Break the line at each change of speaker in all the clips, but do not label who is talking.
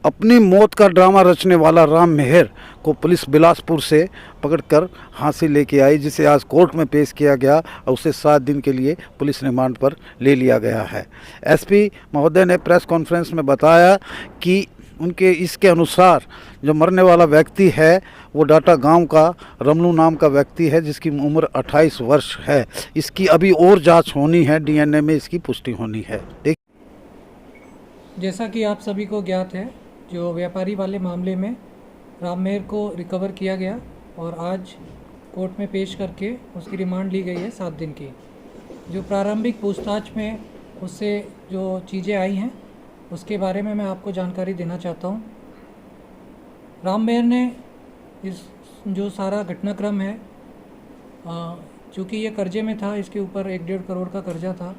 अपनी मौत का ड्रामा रचने वाला राम मेहर को पुलिस बिलासपुर से पकड़कर फांसी लेके आई, जिसे आज कोर्ट में पेश किया गया और उसे 7 दिन के लिए पुलिस रिमांड पर ले लिया गया है। एसपी महोदय ने प्रेस कॉन्फ्रेंस में बताया कि उनके इसके अनुसार जो मरने वाला व्यक्ति है वो डाटा गांव का रमलू नाम का व्यक्ति है, जिसकी उम्र 28 वर्ष है। इसकी अभी और जांच होनी है, डीएनए में इसकी पुष्टि होनी है।
जैसा कि आप सभी को ज्ञात है, जो व्यापारी वाले मामले में राम मेहर को रिकवर किया गया और आज कोर्ट में पेश करके उसकी रिमांड ली गई है 7 दिन की। जो प्रारंभिक पूछताछ में उससे जो चीज़ें आई हैं उसके बारे में मैं आपको जानकारी देना चाहता हूँ। राम मेहर ने इस जो सारा घटनाक्रम है, चूँकि ये कर्जे में था, इसके ऊपर 1-1.5 करोड़ का कर्जा था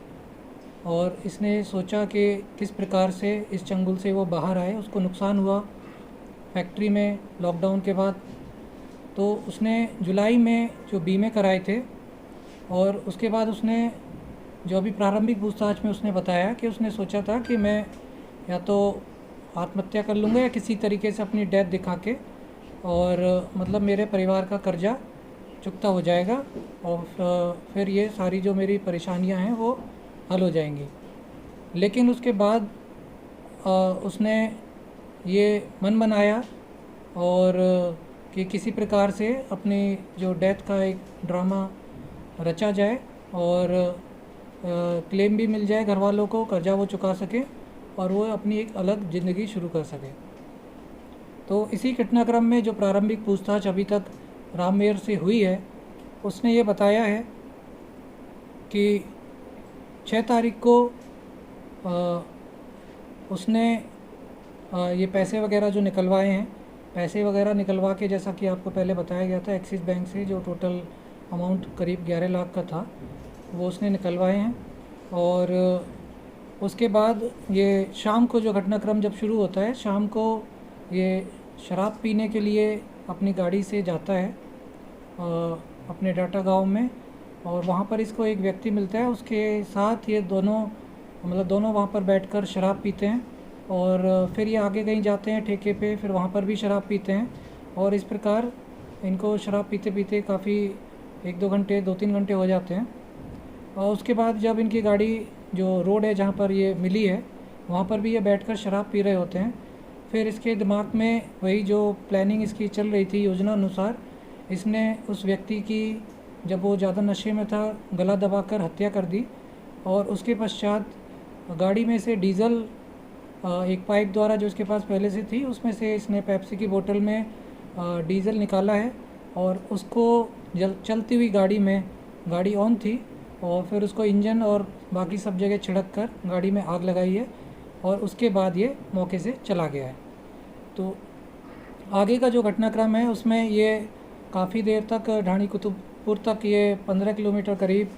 और इसने सोचा कि किस प्रकार से इस चंगुल से वो बाहर आए। उसको नुकसान हुआ फैक्ट्री में लॉकडाउन के बाद, तो उसने जुलाई में जो बीमे कराए थे और उसके बाद उसने जो अभी प्रारंभिक पूछताछ में उसने बताया कि उसने सोचा था कि मैं या तो आत्महत्या कर लूँगा या किसी तरीके से अपनी डेथ दिखा के, और मतलब मेरे परिवार का कर्जा चुकता हो जाएगा और फिर ये सारी जो मेरी परेशानियां हैं वो हल हो जाएंगी। लेकिन उसके बाद उसने ये मन बनाया और कि किसी प्रकार से अपनी जो डेथ का एक ड्रामा रचा जाए और क्लेम भी मिल जाए घर वालों को, कर्जा वो चुका सके और वो अपनी एक अलग ज़िंदगी शुरू कर सके। तो इसी घटनाक्रम में जो प्रारंभिक पूछताछ अभी तक राम मेहर से हुई है, उसने ये बताया है कि 6 तारीख को उसने ये पैसे वगैरह जो निकलवाए हैं, पैसे वगैरह निकलवा के, जैसा कि आपको पहले बताया गया था, एक्सिस बैंक से जो टोटल अमाउंट करीब 11 लाख का था वो उसने निकलवाए हैं। और उसके बाद ये शाम को जो घटनाक्रम जब शुरू होता है, शाम को ये शराब पीने के लिए अपनी गाड़ी से जाता है अपने डाटा गांव में, और वहाँ पर इसको एक व्यक्ति मिलता है। उसके साथ ये दोनों वहाँ पर बैठकर शराब पीते हैं और फिर ये आगे कहीं जाते हैं ठेके पे, फिर वहाँ पर भी शराब पीते हैं और इस प्रकार इनको शराब पीते पीते काफ़ी 1-2 घंटे 2-3 घंटे हो जाते हैं। और उसके बाद जब इनकी गाड़ी जो रोड है जहाँ पर ये मिली है वहाँ पर भी ये बैठकर शराब पी रहे होते हैं। फिर इसके दिमाग में वही जो प्लानिंग इसकी चल रही थी योजना अनुसार, इसने उस व्यक्ति की, जब वो ज़्यादा नशे में था, गला दबाकर हत्या कर दी और उसके पश्चात गाड़ी में से डीज़ल एक पाइप द्वारा जो इसके पास पहले से थी उसमें से इसने पेप्सी की बोतल में डीज़ल निकाला है और उसको चलती हुई गाड़ी में, गाड़ी ऑन थी, और फिर उसको इंजन और बाकी सब जगह छिड़क कर गाड़ी में आग लगाई है और उसके बाद ये मौके से चला गया है। तो आगे का जो घटनाक्रम है उसमें ये काफ़ी देर तक ढाणी कुतुबपुर तक ये 15 किलोमीटर करीब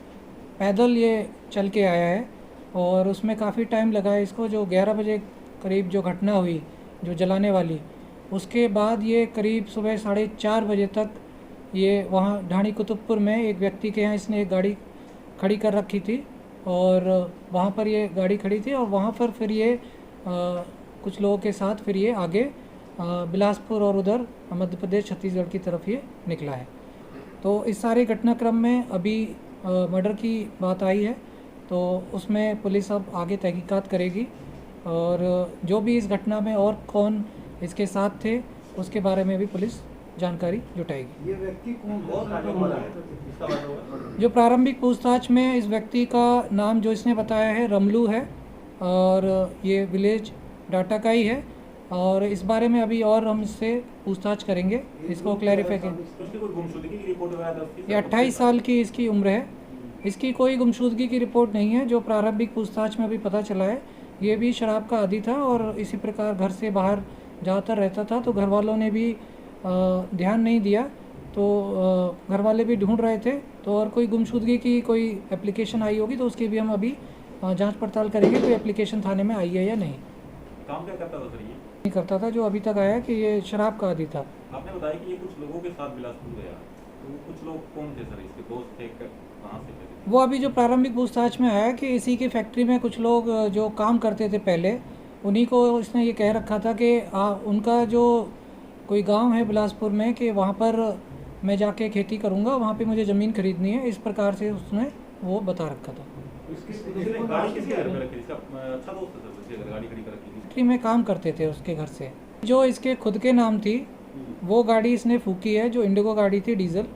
पैदल ये चल के आया है और उसमें काफ़ी टाइम लगा है इसको। जो 11 बजे करीब जो घटना हुई जो जलाने वाली, उसके बाद ये करीब सुबह 4:30 बजे तक ये वहाँ ढाणी कुतुबपुर में एक व्यक्ति के यहाँ इसने एक गाड़ी खड़ी कर रखी थी और वहाँ पर ये गाड़ी खड़ी थी और वहाँ पर फिर ये कुछ लोगों के साथ फिर ये आगे बिलासपुर और उधर मध्य प्रदेश छत्तीसगढ़ की तरफ ये निकला है। तो इस सारे घटनाक्रम में अभी मर्डर की बात आई है तो उसमें पुलिस अब आगे तहकीकात करेगी और जो भी इस घटना में और कौन इसके साथ थे उसके बारे में भी पुलिस जानकारी जुटाएगी।
ये व्यक्ति कौन है?
जो प्रारंभिक पूछताछ में इस व्यक्ति का नाम जो इसने बताया है रमलू है और ये विलेज डाटा का ही है और इस बारे में अभी और हम इससे पूछताछ करेंगे, इसको क्लैरिफाई करेंगे। ये 28 साल की इसकी उम्र है। इसकी कोई गुमशुदगी की रिपोर्ट नहीं है। जो प्रारंभिक पूछताछ में अभी पता चला है ये भी शराब का आदी था और इसी प्रकार घर से बाहर ज़्यादातर रहता था, तो घर वालों ने भी ध्यान नहीं दिया, तो घर वाले भी ढूंढ रहे थे। तो और कोई गुमशुदगी की कोई एप्लीकेशन आई होगी तो उसकी भी हम अभी जांच पड़ताल करेंगे, कोई एप्लीकेशन थाने में आई है या नहीं।
काम क्या करता था सर? ये
नहीं करता था, जो अभी तक आया कि ये शराब का आदी था।
आपने बताया कि ये कुछ लोगों के साथ बिलासपुर गया, तो कुछ लोग कौन थे सर? इसके दोस्त थे, कहाँ से थे?
वो अभी जो प्रारंभिक पूछताछ में आया कि इसी की फैक्ट्री में कुछ लोग जो काम करते थे पहले, उन्हीं को उसने ये कह रखा था कि उनका जो कोई गांव है बिलासपुर में कि वहाँ पर मैं जाके खेती करूँगा, वहाँ पे मुझे ज़मीन खरीदनी है, इस प्रकार से उसने वो बता रखा था।
इसने गाड़ी किसके घर पे रखी? इसका अच्छा दोस्त है सर, इसके घर गाड़ी खड़ी कर रखी थी।
फैक्ट्री में काम करते थे उसके घर से। जो इसके खुद के नाम थी वो गाड़ी इसने फूकी है, जो इंडिगो गाड़ी थी डीजल,